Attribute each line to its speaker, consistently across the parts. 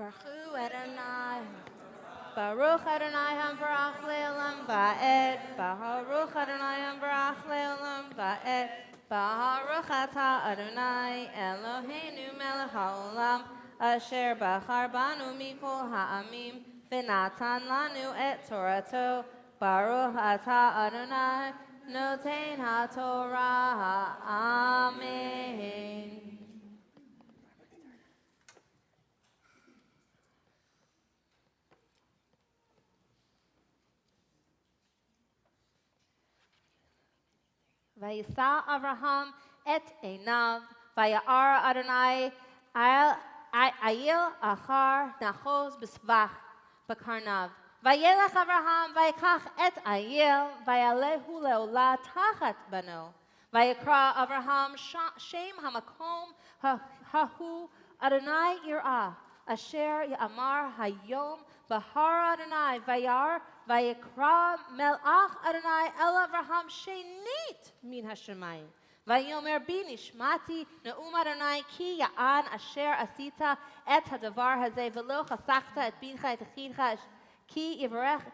Speaker 1: Baruch Adonai. Baruch Adonai Hamvarach Le'olam Va'ed. Baruch Adonai Hamvarach Le'olam Va'ed. Baruch Atah Adonai Eloheinu Melech HaOlam Asher Bachar Banu Mikol Ha'amim V'natan Lanu Et Torato. Baruch Atah Adonai Noten HaTorah. Amen. Vayisa Avraham et einav, vayar Adonai ayil achar nachos b'svach b'karnav. Vayelech Avraham vayikach et ayil, vayalehu leola tachat bano. Vayikra Avraham shem hamakom hahu Adonai yirah, asher yamar hayom bahar Adonai vayar. Vayikra melach Adonai el Avraham shenit min hashemayim. Vayomer bi nishmati neum Adonai ki ya'an asher asita et hadavar hazeh velo chasachta et bincha et achidcha ki barech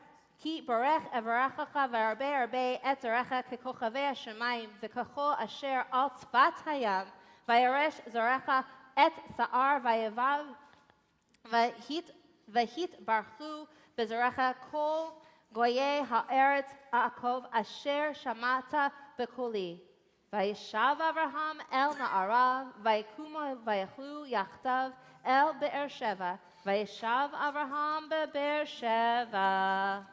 Speaker 1: evarachacha v'arbe arbe et zarecha kekochavei hashemayim v'kacho asher al tzvat hayam vayaresh zarecha et sa'ar vayevav v'hit barchu bezarecha kol Goye ha'eretz Yaakov asher shamata bekoli. Vayishav Avraham el na'arav, vayikumo vayachlu yachtav el be'er sheva. Vayishav Avraham be'er sheva.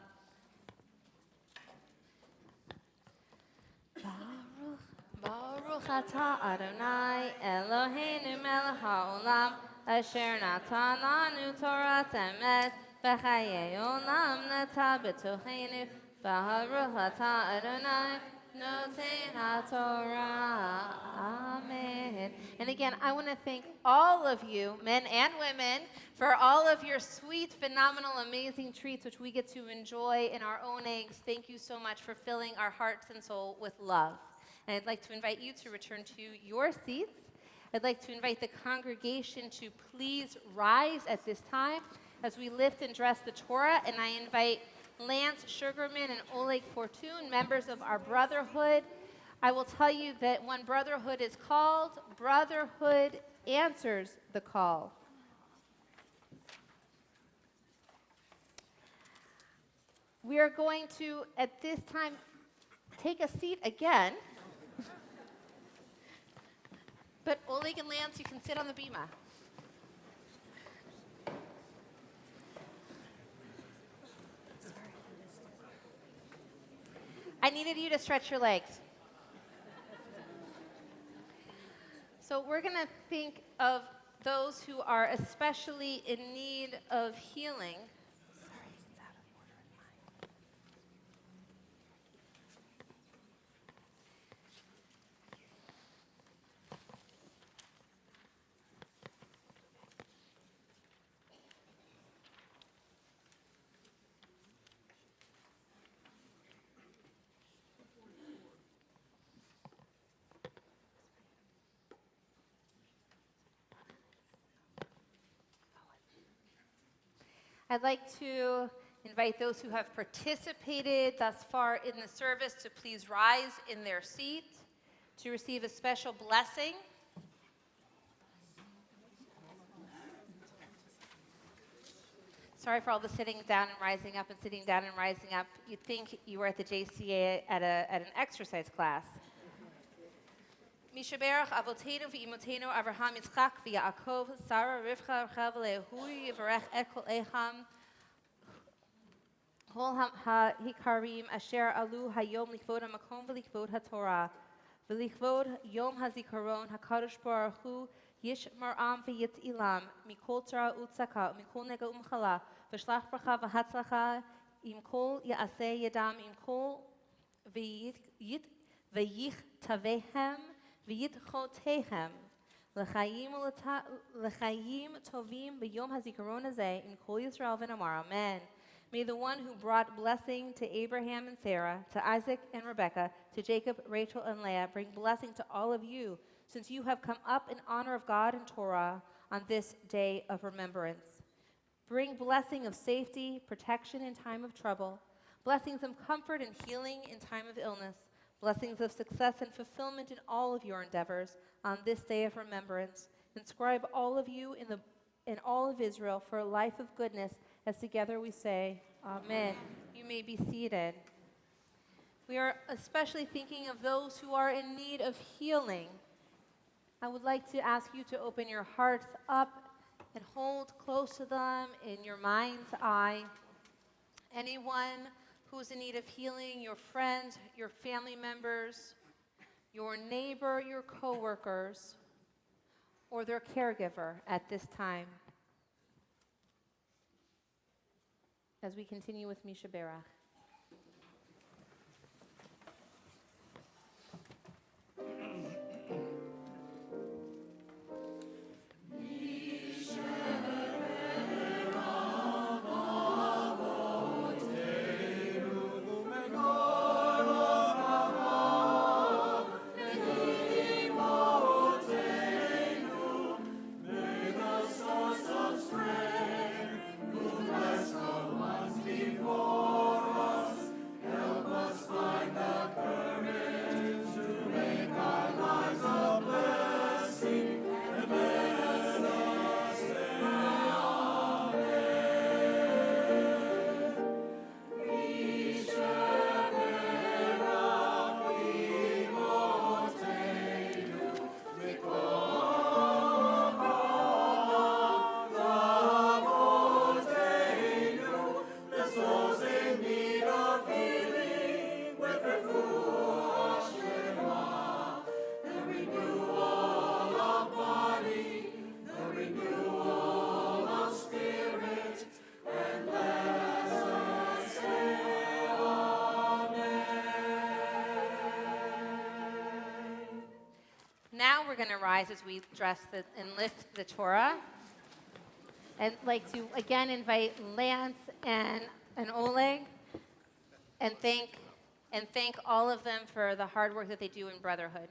Speaker 1: Baruch atah Adonai Eloheinu melech ha'olam asher natan lanu Torah emet. B'chayei olam nata b'tochenu, Baruch atah Adonai noten haTorah. Amen. And again, I want to thank all of you, men and women, for all of your sweet, phenomenal, amazing treats, which we get to enjoy in our own eggs. Thank you so much for filling our hearts and soul with love. And I'd like to invite you to return to your seats. I'd like to invite the congregation to please rise at this time as we lift and dress the Torah, and I invite Lance Sugarman and Oleg Fortune, members of our brotherhood. I will tell you that when brotherhood is called, brotherhood answers the call. We are going to, at this time, take a seat again. But Oleg and Lance, you can sit on the bima. I needed you to stretch your legs. So we're going to think of those who are especially in need of healing. Sorry, it's out of order in mine. I'd like to invite those who have participated thus far in the service to please rise in their seat to receive a special blessing. Sorry for all the sitting down and rising up and sitting down and rising up. You'd think you were at the JCA at an exercise class. Mishaberach Avotenu v'Imotenu Avraham Yitzchak v'Yaakov Sarah Rivka Rachav Lehui Yivarech et Kol Echam Kol HaHikarim Asher Alu Hayom Likvod HaMakom v'Likvod HaTorah v'Likvod Yom HaZikaron HaKadosh Baruch Hu Yishmar Am v'Yit'ilam Mikol Tzara Utzaka Mikol Nega Umchala v'Shlach Bracha v'Hatzlacha Im Kol Ya'aseh Yadam Im Kol V'Yich Tavehem V'yitchotehem l'chayim tovim b'yom hazikaron hazeh in kol Yisrael v'namar. Amen. May the one who brought blessing to Abraham and Sarah, to Isaac and Rebekah, to Jacob, Rachel, and Leah, bring blessing to all of you, since you have come up in honor of God and Torah on this day of remembrance. Bring blessing of safety, protection in time of trouble, blessings of comfort and healing in time of illness, blessings of success and fulfillment in all of your endeavors on this day of remembrance. Inscribe all of you in all of Israel for a life of goodness, as together we say, Amen. You may be seated. We are especially thinking of those who are in need of healing. I would like to ask you to open your hearts up and hold close to them in your mind's eye. Anyone who's in need of healing, your friends, your family members, your neighbor, your coworkers, or their caregiver at this time. As we continue with Misha Berach. Now we're going to rise as we and lift the Torah. I'd like to again invite Lance and Oleg and thank all of them for the hard work that they do in brotherhood.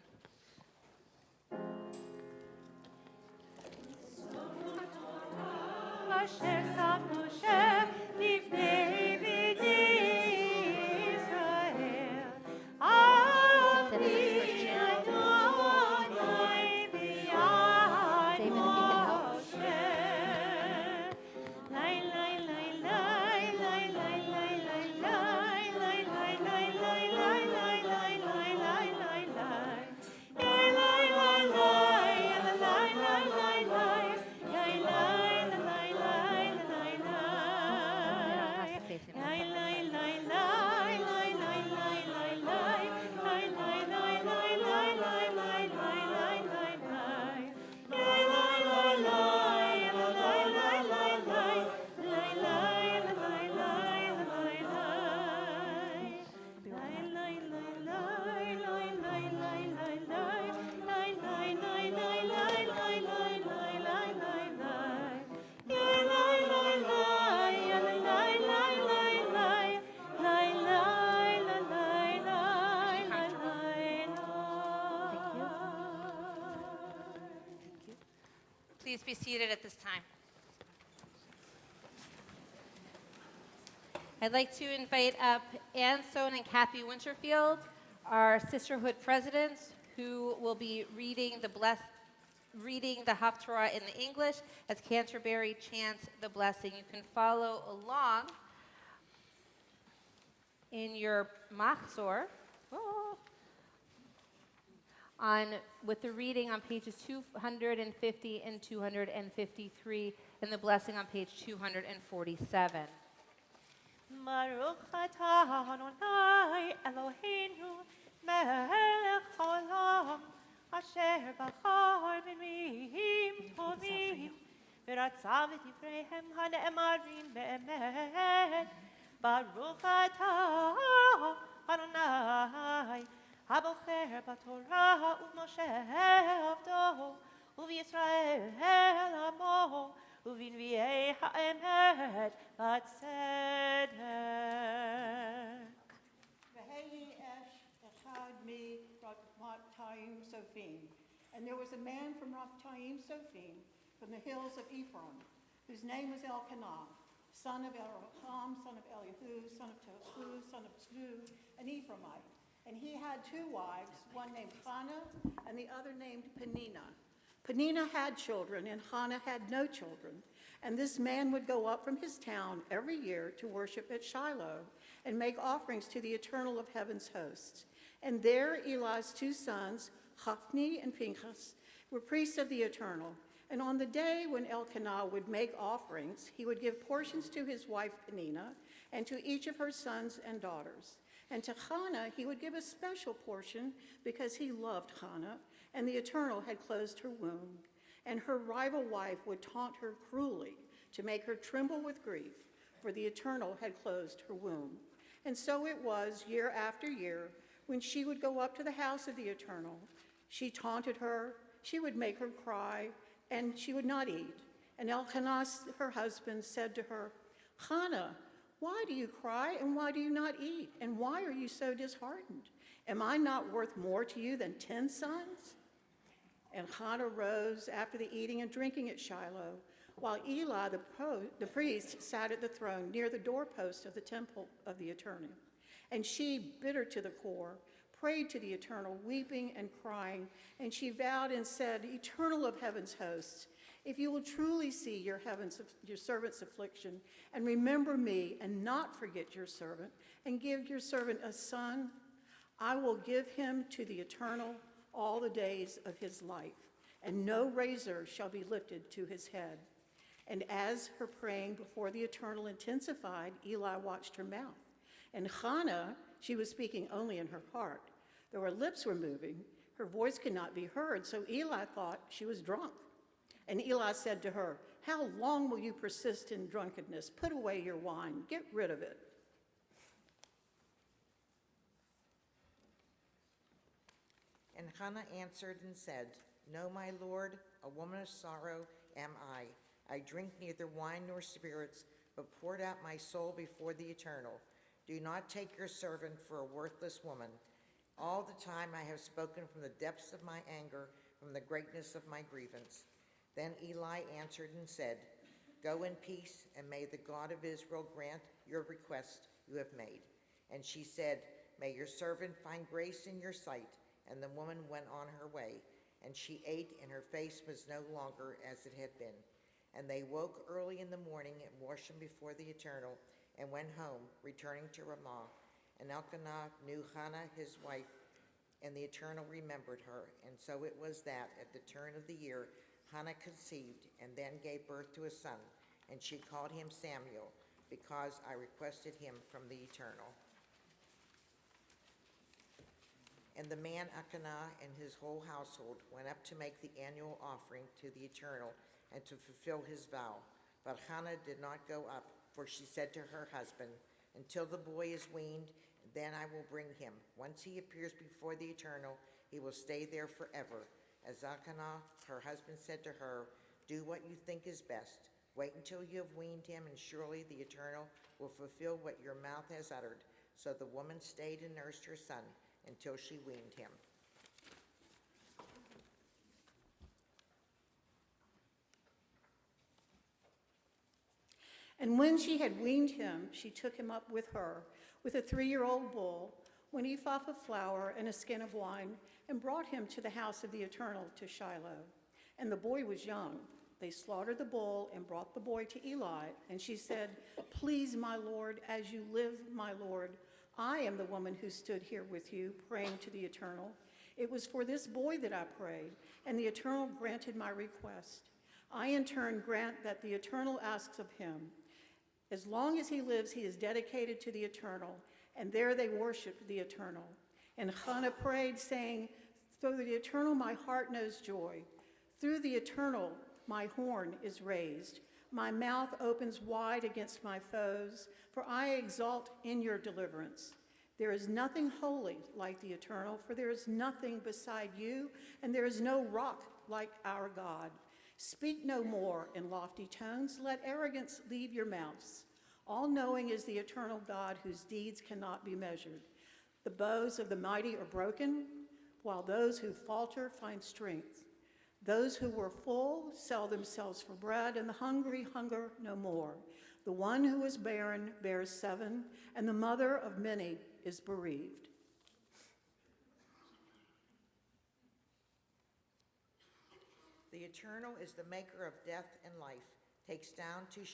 Speaker 1: Please be seated at this time. I'd like to invite up Ann Stone and Kathy Winterfield, our sisterhood presidents, who will be reading the Haftarah in the English as Canterbury chants the blessing. You can follow along in your machzor. With the reading on pages 250 and 253, and the blessing on page 247.
Speaker 2: Baruch atah Adonai Eloheinu melech haolam asher bachar b'mirim tovim v'ratzav et divreihem hane'emarim be'emet. Baruch atah Adonai הבוחר בתורה ובמשה עבדו ובישראל עמו ובנביאי האמת והצדק.
Speaker 3: And there was a man from Raptaim Sophim, from the hills of Ephraim, whose name was Elkanah, son of Elroham, son of Elihu, son of Tohu, son of Tzlu, an Ephraimite. And he had 2 wives, one named Hannah and the other named Peninnah. Peninnah had children, and Hannah had no children. And this man would go up from his town every year to worship at Shiloh and make offerings to the Eternal of heaven's hosts. And there Eli's 2 sons, Hophni and Phinehas, were priests of the Eternal. And on the day when Elkanah would make offerings, he would give portions to his wife Peninnah and to each of her sons and daughters. And to Hannah he would give a special portion because he loved Hannah, and the Eternal had closed her womb. And her rival wife would taunt her cruelly to make her tremble with grief, for the Eternal had closed her womb. And so it was year after year, when she would go up to the house of the Eternal. She taunted her, she would make her cry, and she would not eat. And Elkanah, her husband, said to her, Hannah, why do you cry, and why do you not eat? And why are you so disheartened? Am I not worth more to you than 10 sons? And Hannah rose after the eating and drinking at Shiloh, while Eli, the priest, sat at the throne near the doorpost of the temple of the Eternal. And she, bitter to the core, prayed to the Eternal, weeping and crying, and she vowed and said, Eternal of heaven's hosts, if you will truly see your servant's affliction, and remember me, and not forget your servant, and give your servant a son, I will give him to the Eternal all the days of his life, and no razor shall be lifted to his head. And as her praying before the Eternal intensified, Eli watched her mouth. And Hannah, she was speaking only in her heart. Though her lips were moving, her voice could not be heard, so Eli thought she was drunk. And Eli said to her, How long will you persist in drunkenness? Put away your wine, get rid of it.
Speaker 4: And Hannah answered and said, No, my Lord, a woman of sorrow am I. I drink neither wine nor spirits, but poured out my soul before the Eternal. Do not take your servant for a worthless woman. All the time I have spoken from the depths of my anger, from the greatness of my grievance. Then Eli answered and said, Go in peace, and may the God of Israel grant your request you have made. And she said, May your servant find grace in your sight. And the woman went on her way, and she ate, and her face was no longer as it had been. And they woke early in the morning and washed him before the Eternal, and went home, returning to Ramah. And Elkanah knew Hannah his wife, and the Eternal remembered her. And so it was that at the turn of the year Hannah conceived, and then gave birth to a son, and she called him Samuel, because I requested him from the Eternal. And the man Elkanah and his whole household went up to make the annual offering to the Eternal and to fulfill his vow. But Hannah did not go up, for she said to her husband, Until the boy is weaned, then I will bring him. Once he appears before the Eternal, he will stay there forever. As Elkanah, her husband, said to her, Do what you think is best. Wait until you have weaned him, and surely the Eternal will fulfill what your mouth has uttered. So the woman stayed and nursed her son until she weaned him.
Speaker 3: And when she had weaned him, she took him up with her, with a 3-year-old bull, 1 ephah of flour, and a skin of wine, and brought him to the house of the Eternal to Shiloh. And the boy was young. They slaughtered the bull and brought the boy to Eli. And she said, Please, my Lord, as you live, my Lord, I am the woman who stood here with you, praying to the Eternal. It was for this boy that I prayed, and the Eternal granted my request. I in turn grant that the Eternal asks of him. As long as he lives, he is dedicated to the Eternal, and there they worshiped the Eternal. And Hannah prayed, saying, Through the Eternal my heart knows joy. Through the Eternal my horn is raised. My mouth opens wide against my foes, for I exult in your deliverance. There is nothing holy like the Eternal, for there is nothing beside you, and there is no rock like our God. Speak no more in lofty tones. Let arrogance leave your mouths. All-knowing is the eternal God, whose deeds cannot be measured. The bows of the mighty are broken, while those who falter find strength. Those who were full sell themselves for bread, and the hungry hunger no more. The one who is barren bears 7, and the mother of many is bereaved.
Speaker 4: The Eternal is the maker of death and life, takes down to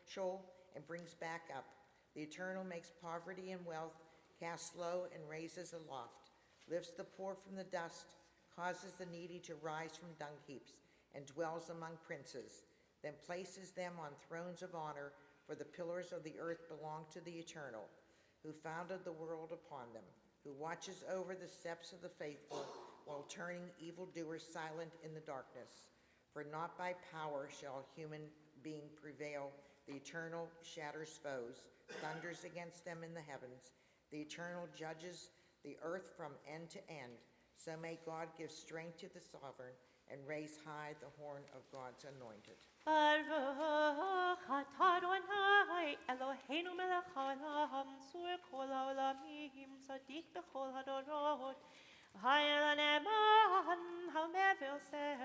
Speaker 4: Sheol and brings back up. The Eternal makes poverty and wealth, casts low and raises aloft, lifts the poor from the dust, causes the needy to rise from dung heaps, and dwells among princes, then places them on thrones of honor, for the pillars of the earth belong to the Eternal, who founded the world upon them, who watches over the steps of the faithful, while turning evildoers silent in the darkness. For not by power shall a human being prevail. The Eternal shatters foes, thunders against them in the heavens. The Eternal judges the earth from end to end. So may God give strength to the sovereign and raise high the horn of God's anointed.
Speaker 2: Baruch atah Adonai Eloheinu melech haolam tzur kol haolamim tzadik b'chol hadorot ha'el ha'ne'eman ha'mever seh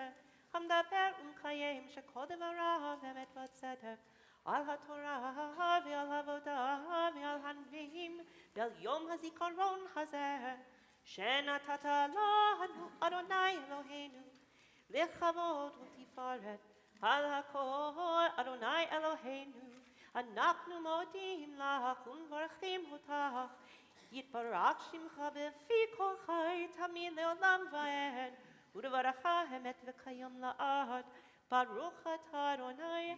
Speaker 2: ha'mdaber u'mkayem shekol devarav emet v'tzedek al ha'torah ve'al ha'avodah ve'al hanviim ve'al yom hazikaron hazeh shenatata lanu Adonai Eloheinu lechavod u'tifaret al hakol Adonai Eloheinu אנחנו מודים לך ומברכים אותך יתברך שמך בפי כל חי תמיד לעולם ועד ודברך אמת וקיים לעד ברוך אתה אדוני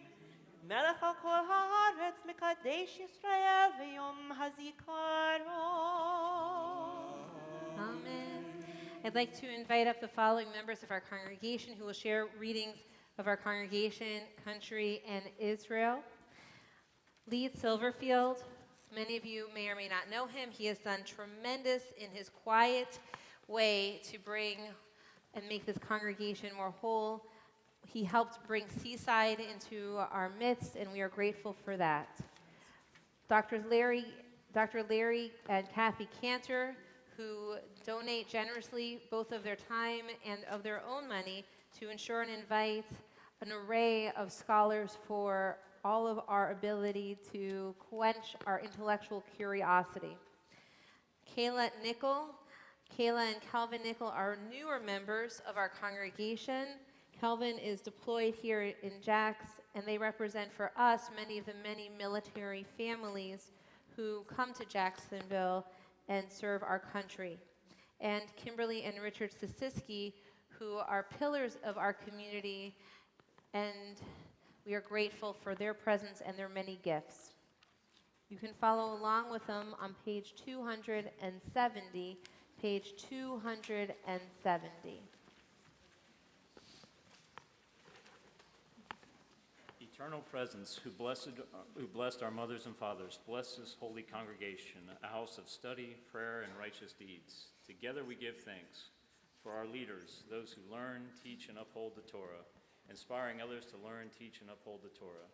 Speaker 2: מלך על כל הארץ מקדש ישראל ביום הזיכרון.
Speaker 1: Amen. I'd like to invite up the following members of our congregation who will share readings of our congregation, country, and Israel. Lee Silverfield, many of you may or may not know him. He has done tremendous in his quiet way to bring and make this congregation more whole. He helped bring Seaside into our midst, and we are grateful for that. Dr. Larry and Kathy Cantor, who donate generously both of their time and of their own money to ensure and invite an array of scholars for all of our ability to quench our intellectual curiosity. Kayla and Calvin Nickel are newer members of our congregation. Calvin is deployed here in Jax, and they represent for us many of the many military families who come to Jacksonville and serve our country. And Kimberly and Richard Sisiski, who are pillars of our community, and we are grateful for their presence and their many gifts. You can follow along with them on page 270, page 270.
Speaker 5: Eternal presence, who blessed our mothers and fathers, bless this holy congregation, a house of study, prayer, and righteous deeds. Together we give thanks for our leaders, those who learn, teach, and uphold the Torah, inspiring others to learn, teach, and uphold the Torah.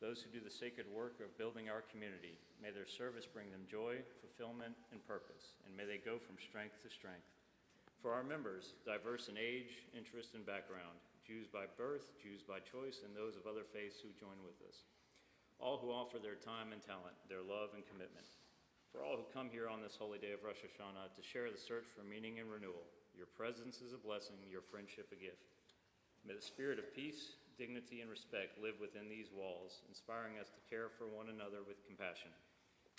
Speaker 5: Those who do the sacred work of building our community, may their service bring them joy, fulfillment, and purpose, and may they go from strength to strength. For our members, diverse in age, interest, and background, Jews by birth, Jews by choice, and those of other faiths who join with us. All who offer their time and talent, their love and commitment. For all who come here on this holy day of Rosh Hashanah to share the search for meaning and renewal, your presence is a blessing, your friendship a gift. May the spirit of peace, dignity, and respect live within these walls, inspiring us to care for one another with compassion.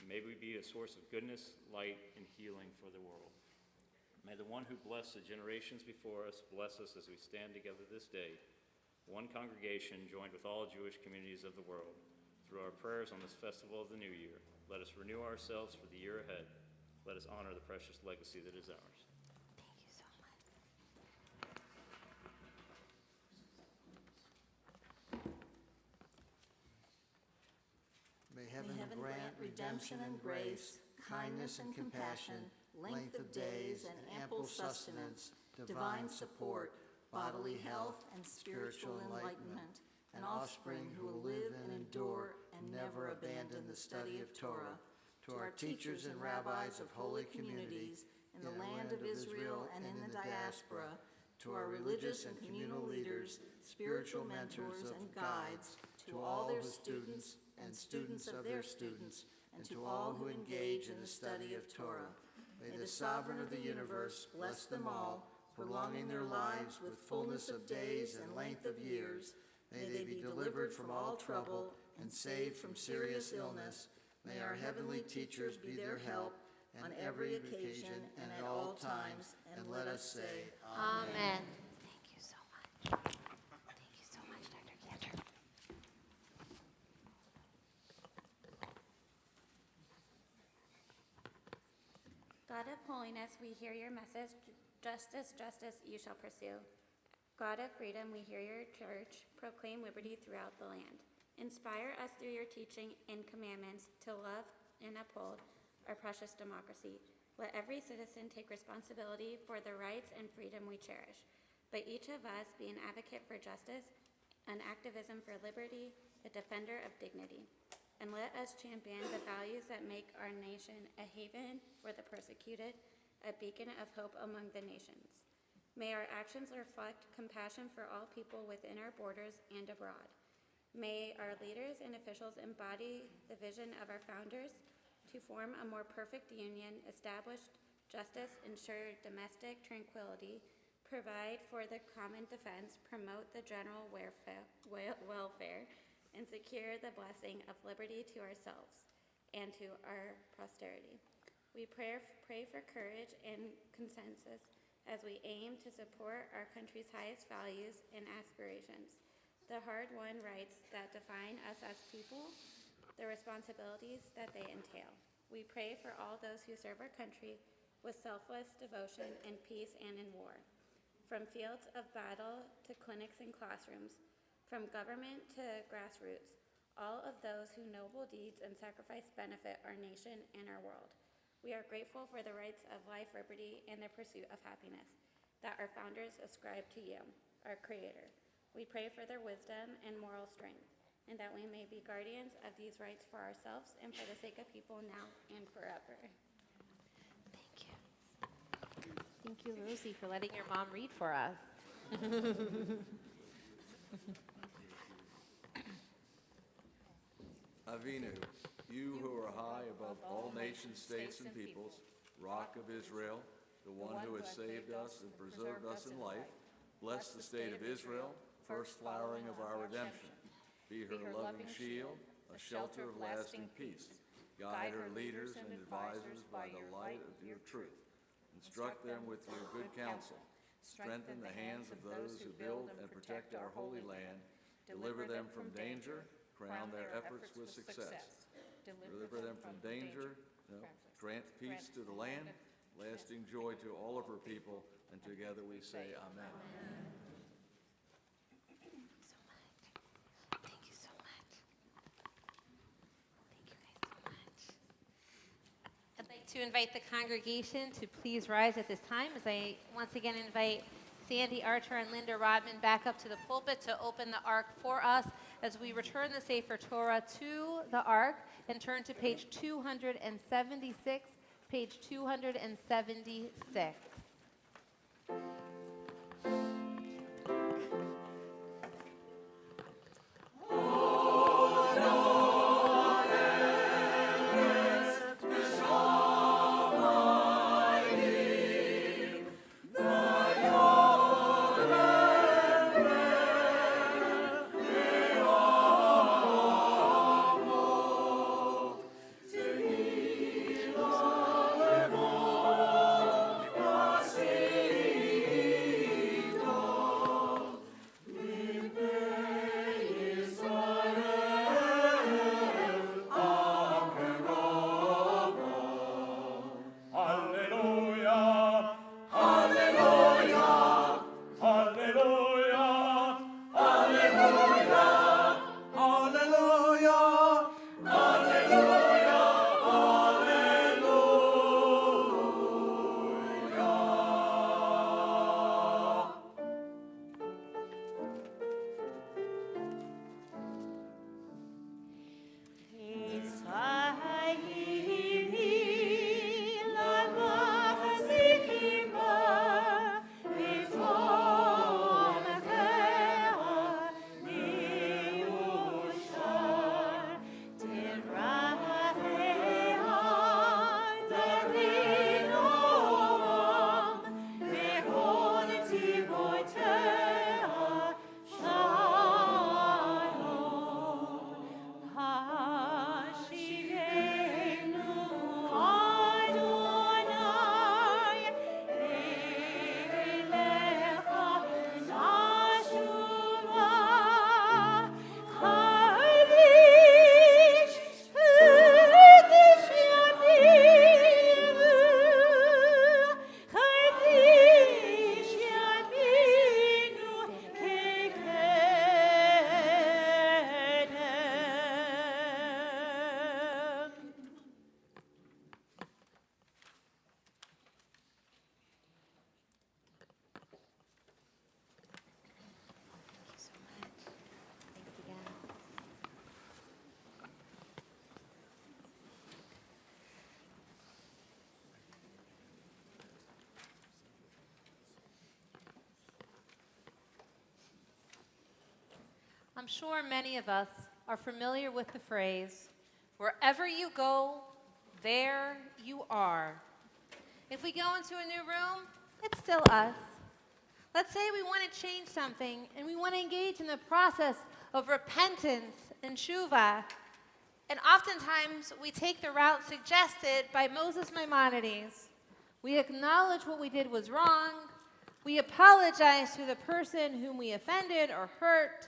Speaker 5: May we be a source of goodness, light, and healing for the world. May the one who blessed the generations before us bless us as we stand together this day, one congregation joined with all Jewish communities of the world. Through our prayers on this festival of the new year, let us renew ourselves for the year ahead. Let us honor the precious legacy that is ours.
Speaker 1: Thank you so much.
Speaker 6: May heaven grant redemption and grace, kindness and compassion, length of days and ample sustenance, divine support, bodily health and spiritual enlightenment, and offspring who will live and endure and never abandon the study of Torah. To our teachers and rabbis of holy communities in the land of Israel and in the diaspora, to our religious and communal leaders, spiritual mentors and guides, to all their students and students of their students, and to all who engage in the study of Torah. May the Sovereign of the universe bless them all, prolonging their lives with fullness of days and length of years. May they be delivered from all trouble and saved from serious illness. May our heavenly teachers be their help on every occasion and at all times, and let us say,
Speaker 1: Amen. Thank you so much. Thank you so much, Dr. Cantor.
Speaker 7: God of holiness, we hear your message. Justice, justice, you shall pursue. God of freedom, we hear your church proclaim liberty throughout the land. Inspire us through your teaching and commandments to love and uphold our precious democracy. Let every citizen take responsibility for the rights and freedom we cherish. But each of us be an advocate for justice, an activism for liberty, a defender of dignity. And let us champion the values that make our nation a haven for the persecuted, a beacon of hope among the nations. May our actions reflect compassion for all people within our borders and abroad. May our leaders and officials embody the vision of our founders to form a more perfect union, establish justice, ensure domestic tranquility, provide for the common defense, promote the general welfare, and secure the blessing of liberty to ourselves and to our posterity. We pray for courage and consensus as we aim to support our country's highest values and aspirations, the hard-won rights that define us as people, the responsibilities that they entail. We pray for all those who serve our country with selfless devotion in peace and in war, from fields of battle to clinics and classrooms, from government to grassroots. All of those whose noble deeds and sacrifice benefit our nation and our world. We are grateful for the rights of life, liberty, and the pursuit of happiness that our founders ascribed to you, our Creator. We pray for their wisdom and moral strength, and that we may be guardians of these rights for ourselves and for the sake of people now and forever.
Speaker 1: Thank you. Thank you, Rosie, for letting your mom read for us.
Speaker 8: Avinu, you who are high above all nations, states, and peoples, Rock of Israel, the one who has saved us and preserved us in life, bless the state of Israel, first flowering of our redemption. Be her loving shield, a shelter of lasting peace. Guide her leaders and advisors by the light of your truth. Instruct them with your good counsel. Strengthen the hands of those who build and protect our holy land. Deliver them from danger. Crown their efforts with success. Deliver them from danger. Grant peace to the land, lasting joy to all of her people, and together we say amen.
Speaker 1: Thank you so much. Thank you so much. Thank you guys so much. I'd like to invite the congregation to please rise at this time as I once again invite Sandy Archer and Linda Rodman back up to the pulpit to open the ark for us as we return the Sefer Torah to the ark and turn to page 276, page 276. I'm sure many of us are familiar with the phrase, wherever you go, there you are. If we go into a new room, it's still us. Let's say we want to change something and we want to engage in the process of repentance and tshuva. And oftentimes we take the route suggested by Moses Maimonides. We acknowledge what we did was wrong. We apologize to the person whom we offended or hurt.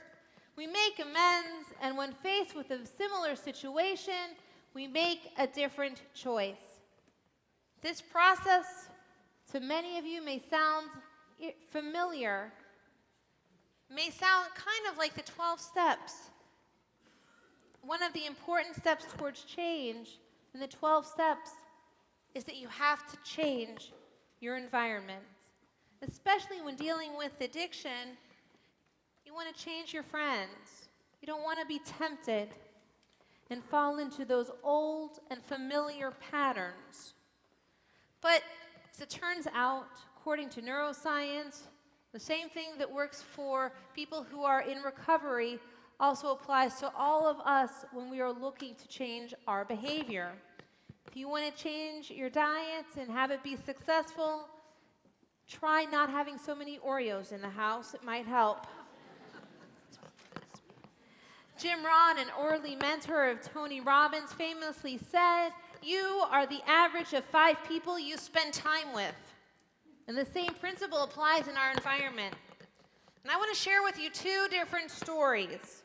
Speaker 1: We make amends, and when faced with a similar situation, we make a different choice. This process, to many of you, may sound familiar, may sound kind of like the 12 steps. One of the important steps towards change in the 12 steps is that you have to change your environment. Especially when dealing with addiction, you want to change your friends. You don't want to be tempted and fall into those old and familiar patterns. But as it turns out, according to neuroscience, the same thing that works for people who are in recovery also applies to all of us when we are looking to change our behavior. If you want to change your diet and have it be successful, try not having so many Oreos in the house. It might help. Jim Rohn, an early mentor of Tony Robbins, famously said, "You are the average of 5 people you spend time with." And the same principle applies in our environment. And I want to share with you 2 different stories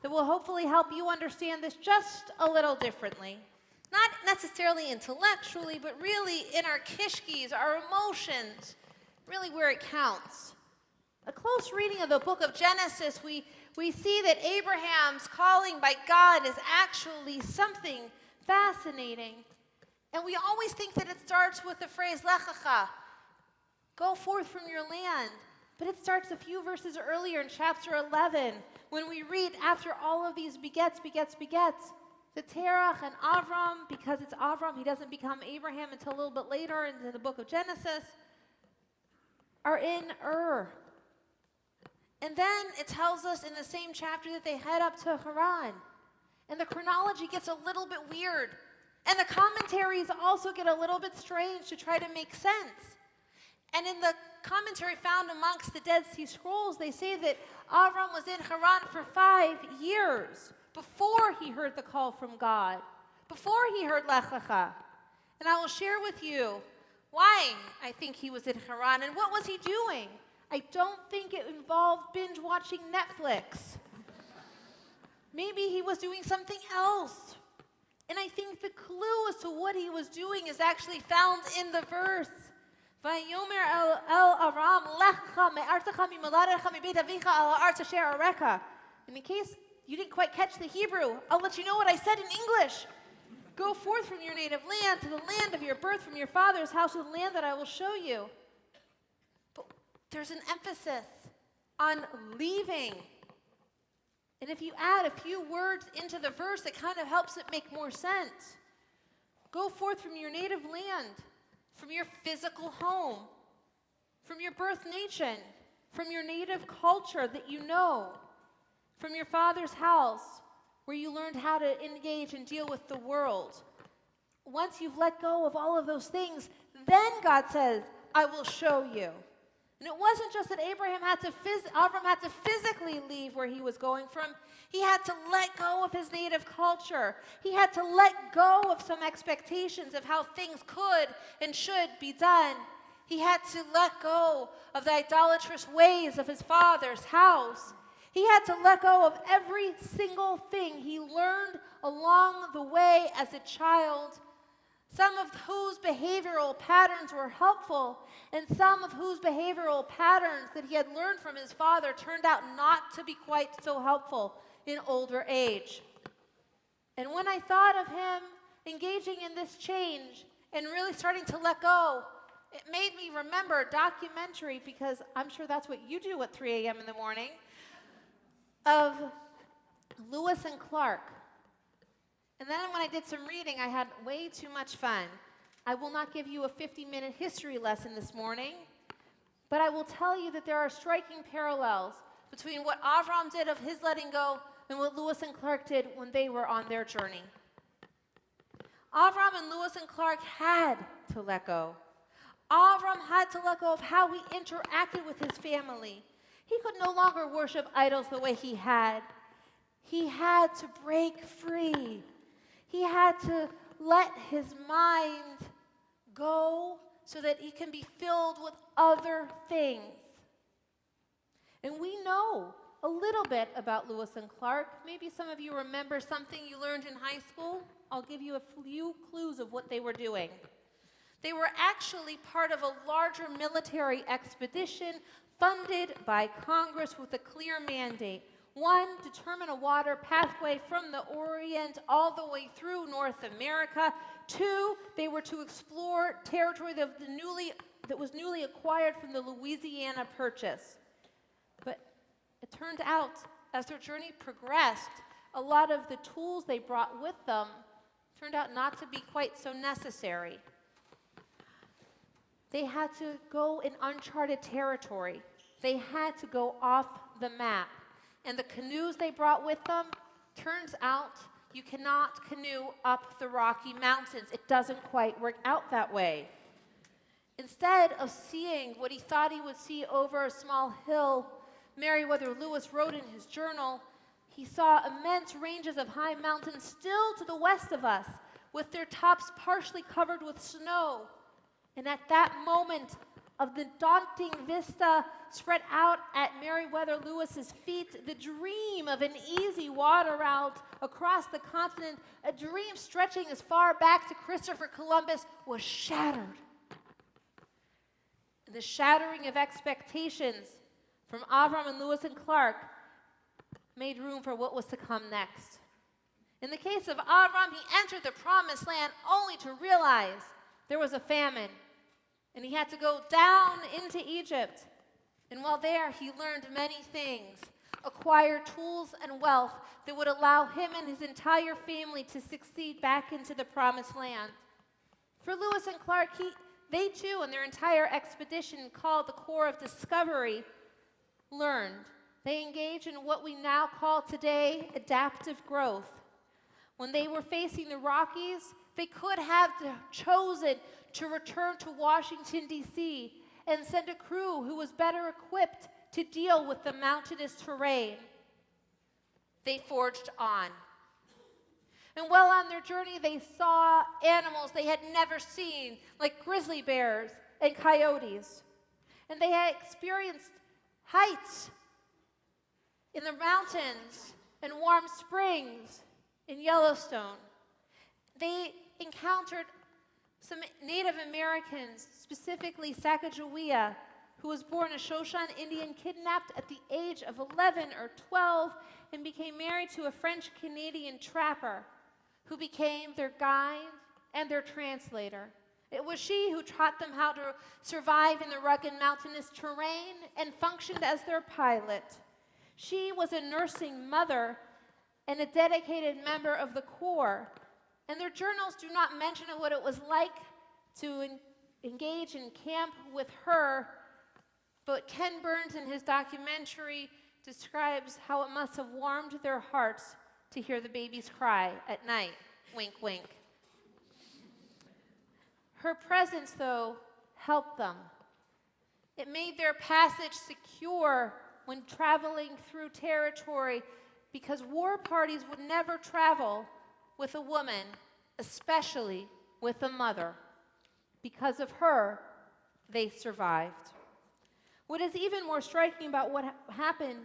Speaker 1: that will hopefully help you understand this just a little differently. Not necessarily intellectually, but really in our kishkis, our emotions, really where it counts. A close reading of the book of Genesis, we see that Abraham's calling by God is actually something fascinating. And we always think that it starts with the phrase, lechacha, go forth from your land. But it starts a few verses earlier in chapter 11, when we read, after all of these begets, the Terach and Avram, because it's Avram, he doesn't become Abraham until a little bit later in the book of Genesis, are in Ur. And then it tells us in the same chapter that they head up to Haran. And the chronology gets a little bit weird. And the commentaries also get a little bit strange to try to make sense. And in the commentary found amongst the Dead Sea Scrolls, they say that Avram was in Haran for 5 years before he heard the call from God, before he heard Lech Lecha. And I will share with you why I think he was in Haran and what was he doing. I don't think it involved binge watching Netflix. Maybe he was doing something else. And I think the clue as to what he was doing is actually found in the verse. Vayomer el Aram lecha me'artecha mimoladecha mibeit avicha al ha'aretz asher areka. And in case you didn't quite catch the Hebrew, I'll let you know what I said in English. Go forth from your native land to the land of your birth, from your father's house to the land that I will show you. But there's an emphasis on leaving. And if you add a few words into the verse, it kind of helps it make more sense. Go forth from your native land, from your physical home, from your birth nation, from your native culture that you know, from your father's house where you learned how to engage and deal with the world. Once you've let go of all of those things, then God says, I will show you. And it wasn't just that Avram had to physically leave where he was going from. He had to let go of his native culture. He had to let go of some expectations of how things could and should be done. He had to let go of the idolatrous ways of his father's house. He had to let go of every single thing he learned along the way as a child, some of whose behavioral patterns were helpful, and some of whose behavioral patterns that he had learned from his father turned out not to be quite so helpful in older age. And when I thought of him engaging in this change and really starting to let go, it made me remember a documentary, because I'm sure that's what you do at 3 a.m. in the morning, of Lewis and Clark. And then when I did some reading, I had way too much fun. I will not give you a 50-minute history lesson this morning, but I will tell you that there are striking parallels between what Avram did of his letting go and what Lewis and Clark did when they were on their journey. Avram and Lewis and Clark had to let go. Avram had to let go of how he interacted with his family. He could no longer worship idols the way he had. He had to break free. He had to let his mind go so that he can be filled with other things. And we know a little bit about Lewis and Clark. Maybe some of you remember something you learned in high school. I'll give you a few clues of what they were doing. They were actually part of a larger military expedition funded by Congress with a clear mandate. One, determine a water pathway from the Orient all the way through North America. Two, they were to explore territory that was newly acquired from the Louisiana Purchase. But it turned out, as their journey progressed, a lot of the tools they brought with them turned out not to be quite so necessary. They had to go in uncharted territory. They had to go off the map. And the canoes they brought with them, turns out you cannot canoe up the Rocky Mountains. It doesn't quite work out that way. Instead of seeing what he thought he would see over a small hill, Meriwether Lewis wrote in his journal, he saw immense ranges of high mountains still to the west of us, with their tops partially covered with snow. And at that moment of the daunting vista spread out at Meriwether Lewis's feet, the dream of an easy water route across the continent, a dream stretching as far back to Christopher Columbus, was shattered. And the shattering of expectations from Avram and Lewis and Clark made room for what was to come next. In the case of Avram, he entered the promised land only to realize there was a famine, and he had to go down into Egypt. And while there, he learned many things, acquired tools and wealth that would allow him and his entire family to succeed back into the promised land. For Lewis and Clark, they too, and their entire expedition called the Corps of Discovery, learned. They engaged in what we now call today adaptive growth. When they were facing the Rockies, they could have chosen to return to Washington, D.C., and send a crew who was better equipped to deal with the mountainous terrain. They forged on. And while on their journey, they saw animals they had never seen, like grizzly bears and coyotes. And they had experienced heights in the mountains and warm springs in Yellowstone. They encountered some Native Americans, specifically Sacagawea, who was born a Shoshone Indian, kidnapped at the age of 11 or 12 and became married to a French-Canadian trapper who became their guide and their translator. It was she who taught them how to survive in the rugged mountainous terrain and functioned as their pilot. She was a nursing mother and a dedicated member of the Corps. And their journals do not mention what it was like to engage in camp with her, but Ken Burns in his documentary describes how it must have warmed their hearts to hear the babies cry at night. Wink, wink. Her presence, though, helped them. It made their passage secure when traveling through territory, because war parties would never travel with a woman, especially with a mother. Because of her, they survived. What is even more striking about what happened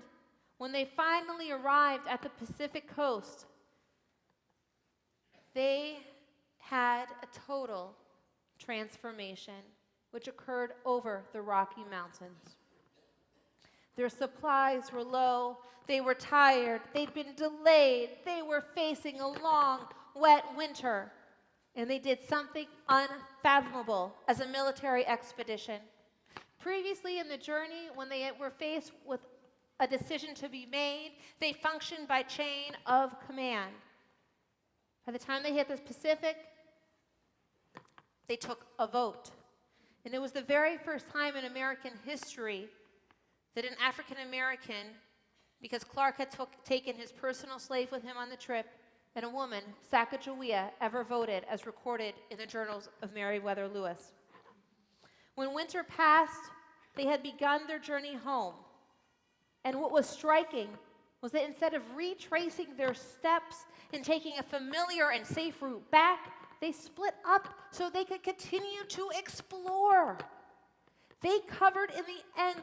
Speaker 1: when they finally arrived at the Pacific coast, they had a total transformation, which occurred over the Rocky Mountains. Their supplies were low, they were tired, they'd been delayed, they were facing a long, wet winter, and they did something unfathomable as a military expedition. Previously in the journey, when they were faced with a decision to be made, they functioned by chain of command. By the time they hit the Pacific, they took a vote. And it was the very first time in American history that an African American because Clark had taken his personal slave with him on the trip, and a woman, Sacagawea, ever voted as recorded in the journals of Meriwether Lewis. When winter passed, they had begun their journey home. And what was striking was that instead of retracing their steps and taking a familiar and safe route back, they split up so they could continue to explore. They covered in the end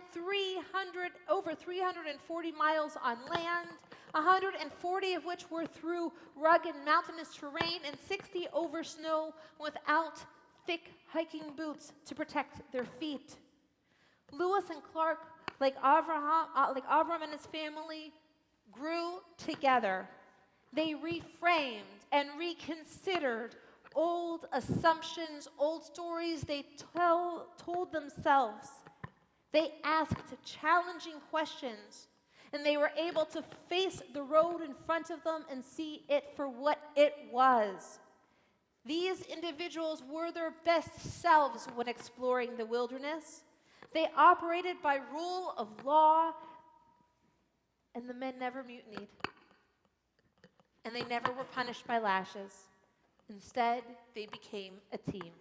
Speaker 1: over 340 miles on land, 140 of which were through rugged mountainous terrain and 60 over snow without thick hiking boots to protect their feet. Lewis and Clark, like Avram and his family, grew together. They reframed and reconsidered old assumptions, old stories they told themselves. They asked challenging questions, and they were able to face the road in front of them and see it for what it was. These individuals were their best selves when exploring the wilderness. They operated by rule of law, and the men never mutinied. And they never were punished by lashes. Instead, they became a team.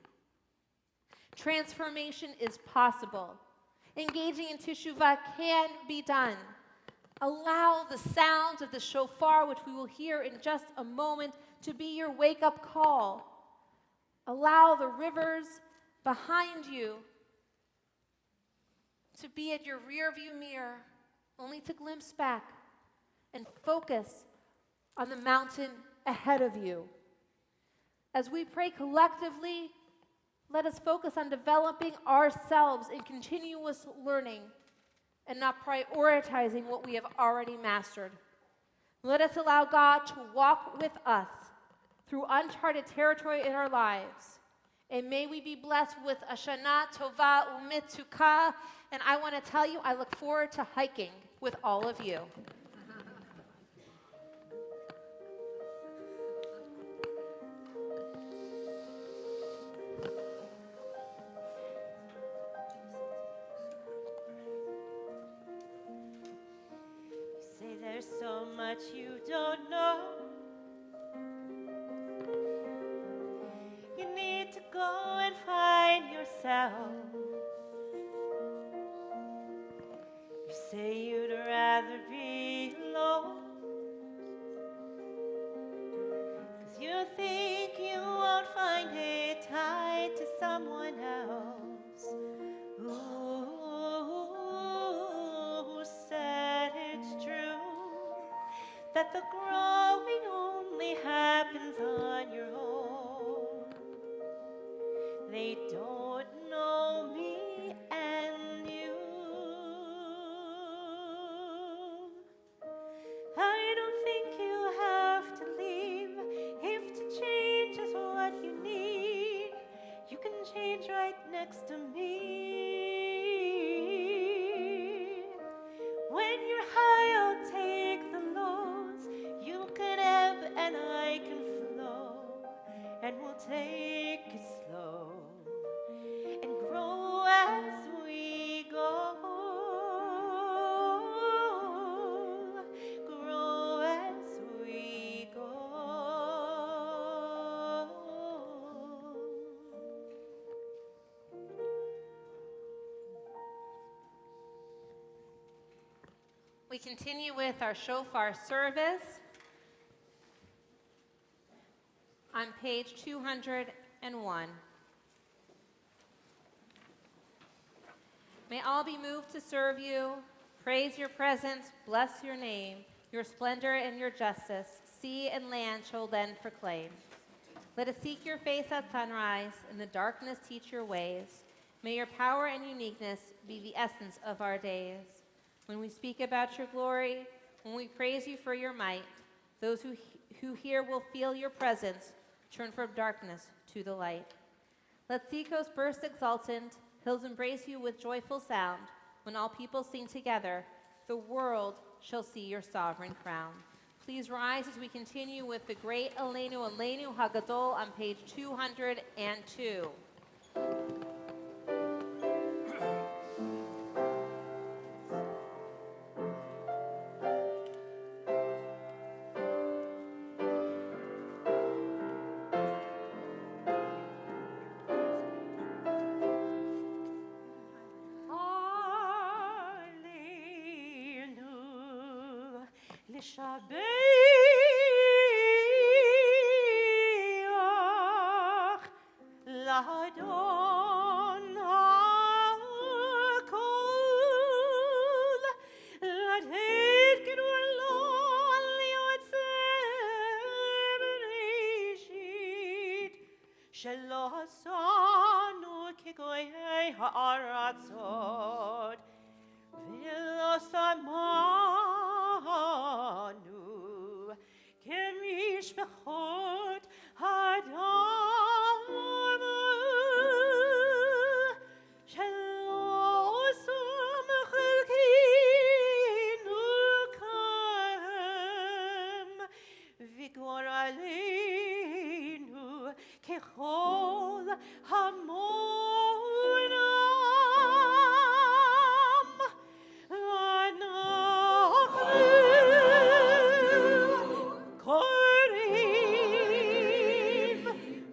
Speaker 1: Transformation is possible. Engaging in teshuvah can be done. Allow the sounds of the shofar, which we will hear in just a moment, to be your wake-up call. Allow the rivers behind you to be at your rearview mirror, only to glimpse back and focus on the mountain ahead of you. As we pray collectively, let us focus on developing ourselves in continuous learning and not prioritizing what we have already mastered. Let us allow God to walk with us through uncharted territory in our lives. And may we be blessed with a Shana Tova Umitzuka. And I want to tell you, I look forward to hiking with all of you.
Speaker 2: Say there's so much you don't know. You need to go and find yourself. You say you'd rather be alone, 'cause you think you won't find it tied to someone else. Who said it's true that the growing only happens on your own? They don't know me and you. I don't think you have to leave. If to change is what you need, you can change right next to me. When you're high, I'll take the lows. You can ebb and I can flow, and we'll take it slow and grow as we go. Grow as we go.
Speaker 1: We continue with our shofar service on page 201. May all be moved to serve you, praise your presence, bless your name, your splendor and your justice, sea and land shall then proclaim. Let us seek your face at sunrise, in the darkness teach your ways. May your power and uniqueness be the essence of our days. When we speak about your glory, when we praise you for your might, those who hear will feel your presence, turn from darkness to the light. Let seacoast burst exultant, hills embrace you with joyful sound. When all people sing together, the world shall see your sovereign crown. Please rise as we continue with the great Aleinu, Aleinu Hagadol on page 202.
Speaker 2: לשבח לאדון הכל, לתת כדור לו על יוצר בראשית, שלא עשנו כגויי הארצות, ולא שמענו כמשפחות האדם, שלא שם חלקנו כאן, וגורלנו ככל המונם. קוראים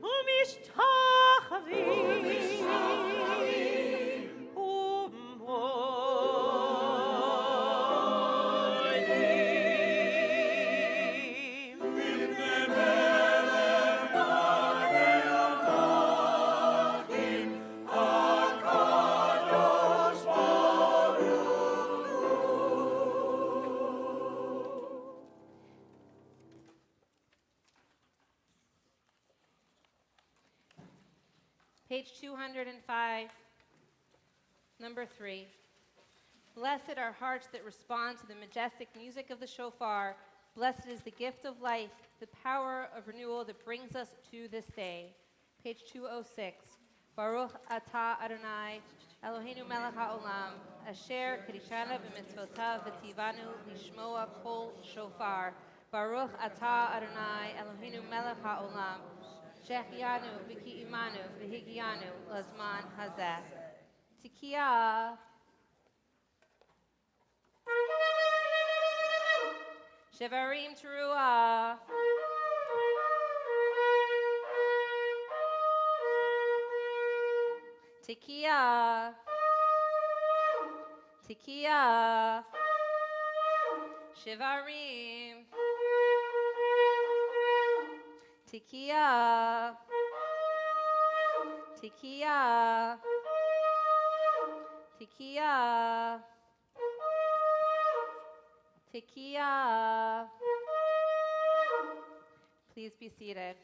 Speaker 2: ומשתחווים ומודים
Speaker 1: Page 205, number 3. Blessed are hearts that respond to the majestic music of the shofar. Blessed is the gift of life, the power of renewal that brings us to this day. Page 206. Baruch atah Adonai, Eloheinu melech haolam, asher kadishanu b'mitzvotav v'tzivanu lishmoa kol shofar. Baruch atah Adonai, Eloheinu melech haolam, Shechianu v'ki'imanu v'higianu lazman hazeh. Tikiah. Shevarim teruah. Tikiah. Tikiah. Shevarim. Tikiah. Tikiah. Tikiah. Tikiah. Please be seated.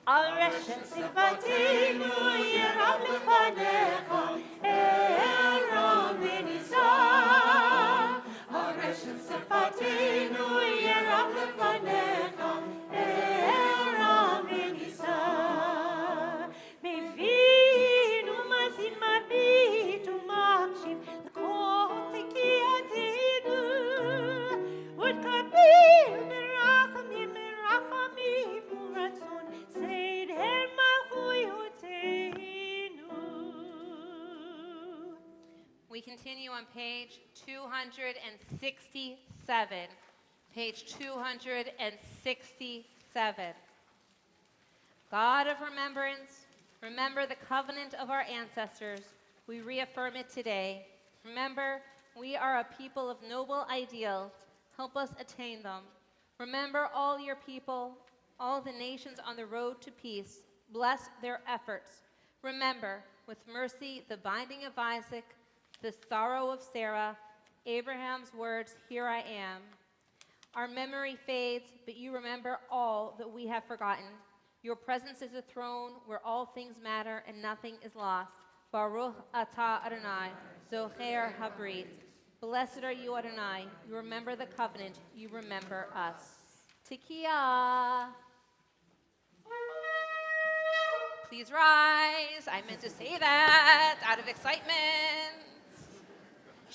Speaker 2: הרשת שפתנו ירב לפניך, ארום ונישא. הרשת שפתנו ירב לפניך, ארום ונישא. מבין ומאזין מביט ומקשיב לכל תקיעתנו, ותקבל מרחמים מרחמים ורצון סדר מלכויותינו.
Speaker 1: We continue on page 267. Page 267. God of remembrance, remember the covenant of our ancestors. We reaffirm it today. Remember, we are a people of noble ideals. Help us attain them. Remember all your people, all the nations on the road to peace. Bless their efforts. Remember, with mercy, the binding of Isaac, the sorrow of Sarah, Abraham's words, "Here I am." Our memory fades, but you remember all that we have forgotten. Your presence is a throne where all things matter and nothing is lost. Baruch atah Adonai, Zocher Habrit. Blessed are you, Adonai. You remember the covenant. You remember us. Tikiah. Please rise. I meant to say that out of excitement.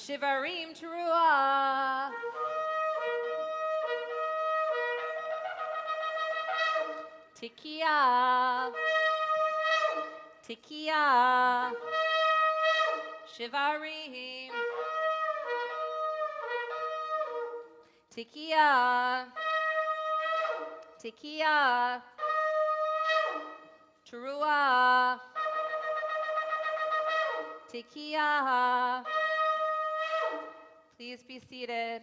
Speaker 1: Shivarim teruah. Tikiah. Tikiah. Shivarim. Tikiah. Tikiah. Teruah, Tekiah. Please be seated.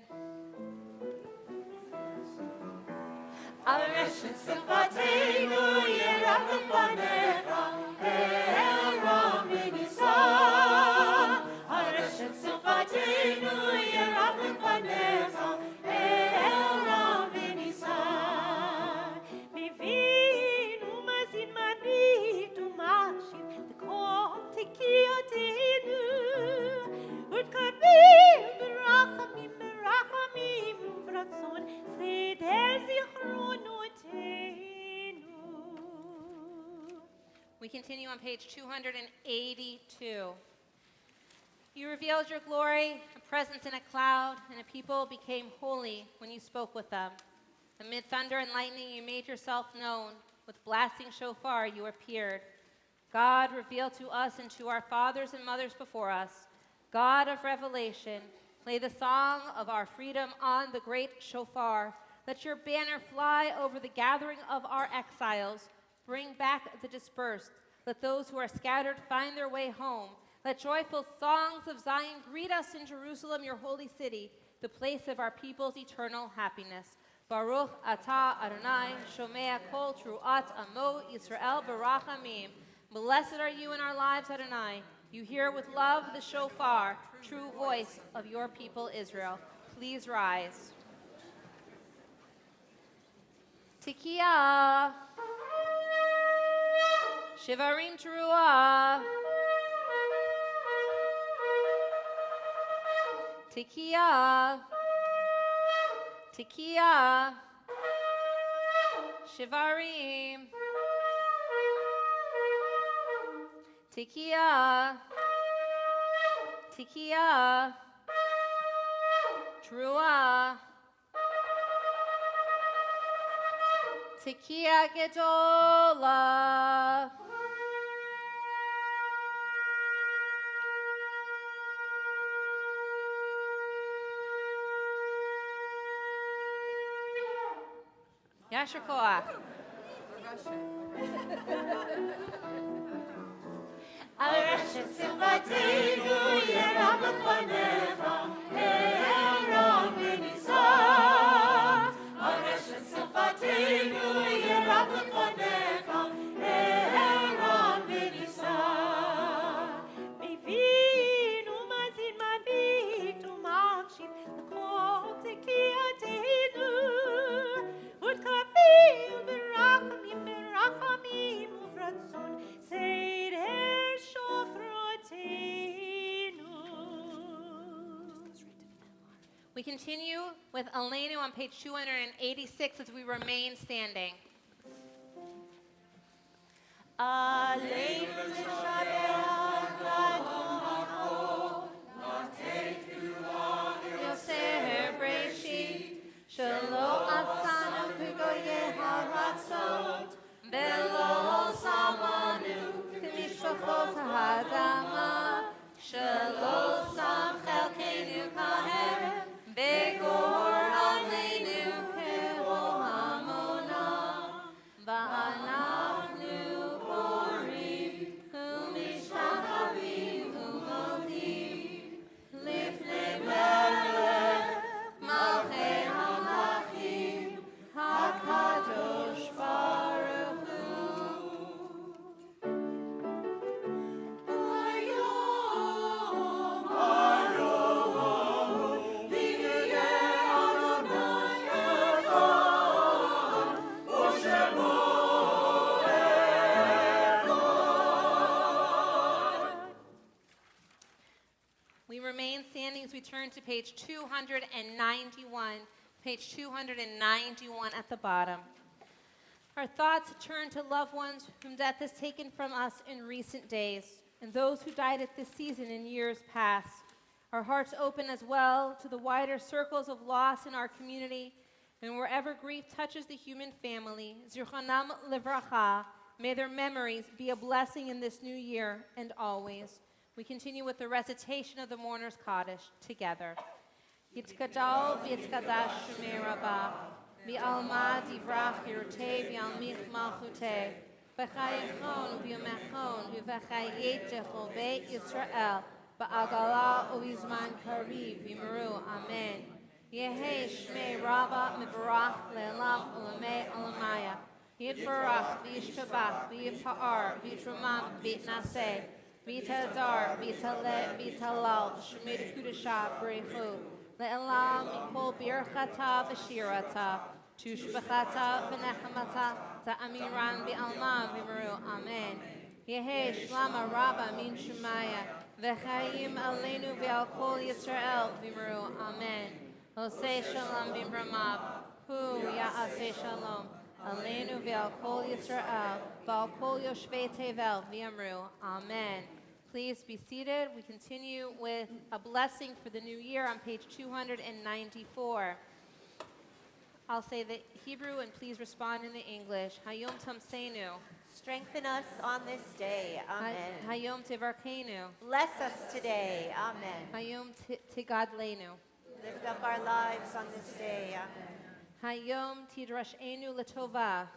Speaker 2: Areshet Sifateinu Yerach Lefanecha El Ram V'Nisah. Areshet Sifateinu Yerach Lefanecha El Ram V'Nisah. Mivinu mazin manit u'machshiv T'kol Tekiyateinu U'tkabim Berachamim Berachamim Uvratzon Seder Zichronotenu.
Speaker 1: We continue on page 282. You revealed your glory, a presence in a cloud, and a people became holy when you spoke with them. Amid thunder and lightning, you made yourself known. With blasting shofar, you appeared. God, revealed to us and to our fathers and mothers before us. God of revelation, play the song of our freedom on the great shofar. Let your banner fly over the gathering of our exiles. Bring back the dispersed. Let those who are scattered find their way home. Let joyful songs of Zion greet us in Jerusalem, your holy city, the place of our people's eternal happiness. Baruch atah Adonai, shomea kol truat amo Yisrael barachamim. Blessed are you in our lives, Adonai. You hear with love the shofar, true voice of your people Israel. Please rise. Tekiah, Shivarim Teruah, Tekiah, Tekiah, Shivarim, Tekiah, Tekiah, Teruah, Tekiah Gedolah. Yasher Koach.
Speaker 2: Areshet Sifateinu Yerach Lefanecha El Ram V'Nisah. Areshet Sifateinu Yerach Lefanecha El Ram V'Nisah. Mivinu mazin manit u'machshiv L'kol Tekiyateinu U'tkabim berachamim berachamim uvratzon Seder Shofrotenu.
Speaker 1: We continue with Elenu on page 286 as we remain standing.
Speaker 2: Aleinu l'shabeach Adon Hakol,
Speaker 1: Yoser Breshit, Shelo Asanu Pigoye Haratzot, Velo Samanu, K'mishpachot Ha'adama, Shelo Sam Chelkeinu Kaherem, V'gor Aleinu Ke'ol Hamona, V'anachnu Borim, U'mishtachavim U'modim, Lifnei Melech, Malchei HaMelachim, HaKadosh Baruch Hu. We remain standing as we turn to page 291. Page 291 at the bottom. Our thoughts turn to loved ones whom death has taken from us in recent days, and those who died at this season in years past. Our hearts open as well to the wider circles of loss in our community, and wherever grief touches the human family, Zichronam Livracha, may their memories be a blessing in this new year and always. We continue with the recitation of the Mourner's Kaddish together. Yitkadal v'yitkadash shemei rabah, v'alma divrach yirtei v'yalmich malchutei, B'chayechon u'b'yomechon u'v'chayetechol Beit Yisrael ba'agala u'b'zman kariv v'yimeru. Amen. Yehi Shmei Rabba Mivarach Le'elam Olamei Olamaya. Yitbarach v'yishtabach v'yipa'ar v'yitramam v'yitnaseh v'yitadar v'yitalal v'shemid kudashah b'rechu Le'elam mikol birchata v'shirata tushbachata v'nechamata ta'amiran v'alma v'meru. Amen. Yehi Shlama Rabba min Shemaya v'chayim aleinu v'al kol Yisrael v'meru. Amen. Oseh Shalom b'imramav hu ya'aseh shalom aleinu v'al kol Yisrael v'al kol yoshvei tevel v'yamru. Amen. Please be seated. We continue with a blessing for the new year on page 294. I'll say the Hebrew and please respond in the English. Hayom tamseinu.
Speaker 2: Strengthen us on this day. Amen.
Speaker 1: Hayom tivarkeinu.
Speaker 2: Bless us today. Amen.
Speaker 1: Hayom tigadleinu.
Speaker 2: Lift up our lives on this day. Amen.
Speaker 1: Hayom tidrashenu letova.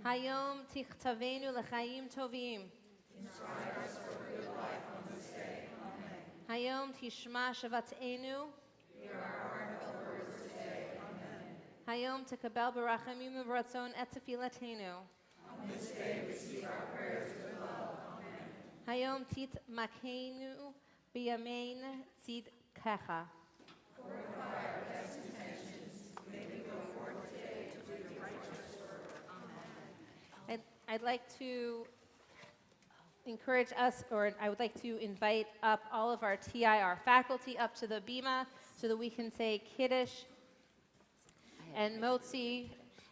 Speaker 1: Hayom tichtavenu lechayim tovim. Hayom tishma shavatenu. Hayom tekabel barachamim uvratzon et tefilatenu. On this day receive our prayers with love. Hayom tit makenu biyamein tzidkecha. I'd like to encourage us, or I would like to invite up all of our TIR faculty up to the bima so that we can say Kiddush and Motzi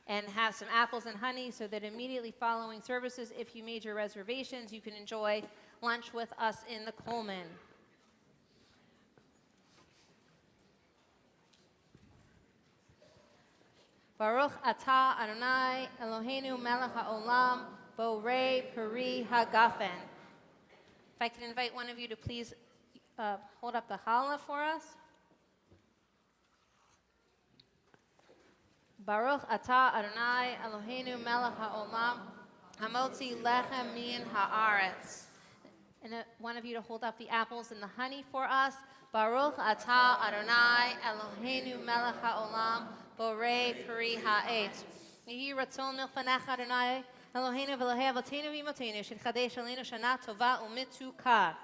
Speaker 1: and have some apples and honey so that immediately following services, if you made your reservations, you can enjoy lunch with us in the Coleman. Baruch atah Adonai Eloheinu melech haolam borei peri hagafen. If I can invite one of you to please hold up the challah for us. Baruch atah Adonai Eloheinu melech haolam hamotzi lechem min haaretz. And one of you to hold up the apples and the honey for us. Baruch atah Adonai Eloheinu melech haolam borei peri ha'et. Yehi ratzon milfanecha Adonai Eloheinu v'Elokei avotenu v'imotenu shitchadesh aleinu shana tova u'mituka.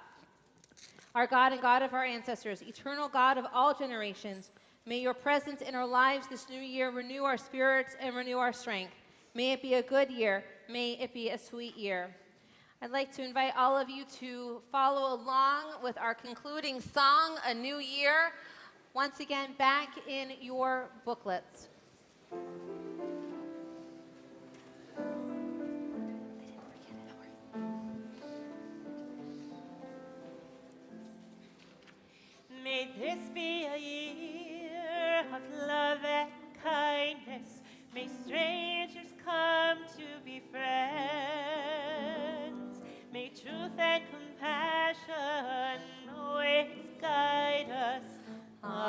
Speaker 1: Our God and God of our ancestors, eternal God of all generations, may your presence in our lives this new year renew our spirits and renew our strength. May it be a good year. May it be a sweet year. I'd like to invite all of you to follow along with our concluding song, A New Year. Once again, back in your booklets.
Speaker 2: May this be a year of love and kindness. May strangers come to be friends. May truth and compassion always guide us. Amen.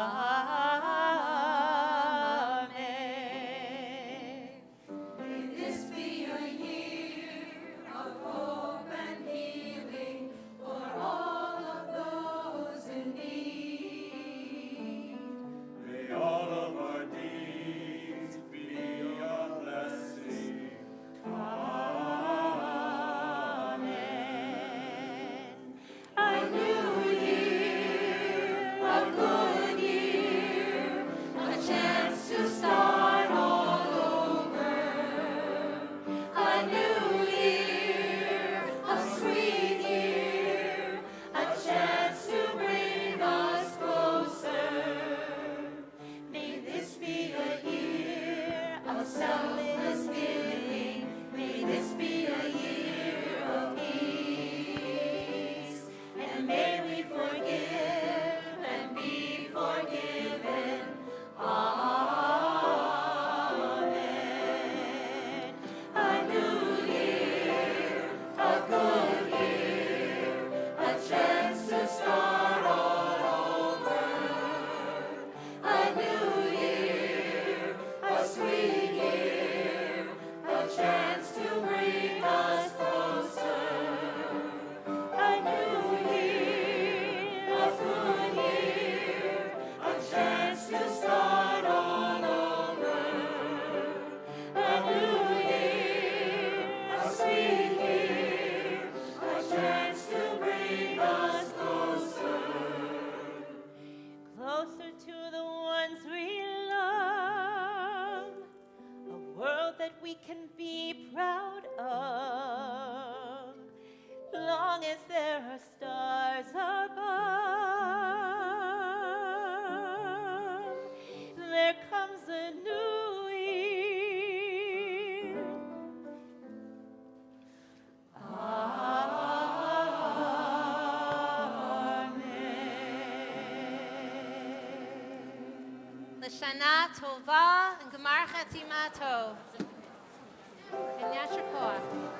Speaker 6: May this be a year of hope and healing for all of those in need.
Speaker 8: May all of our deeds be a blessing.
Speaker 2: Amen. that we can be proud of, long as there are stars above. There comes a new year.
Speaker 1: L'shana tova and gemar chatima tov. And yasher koach.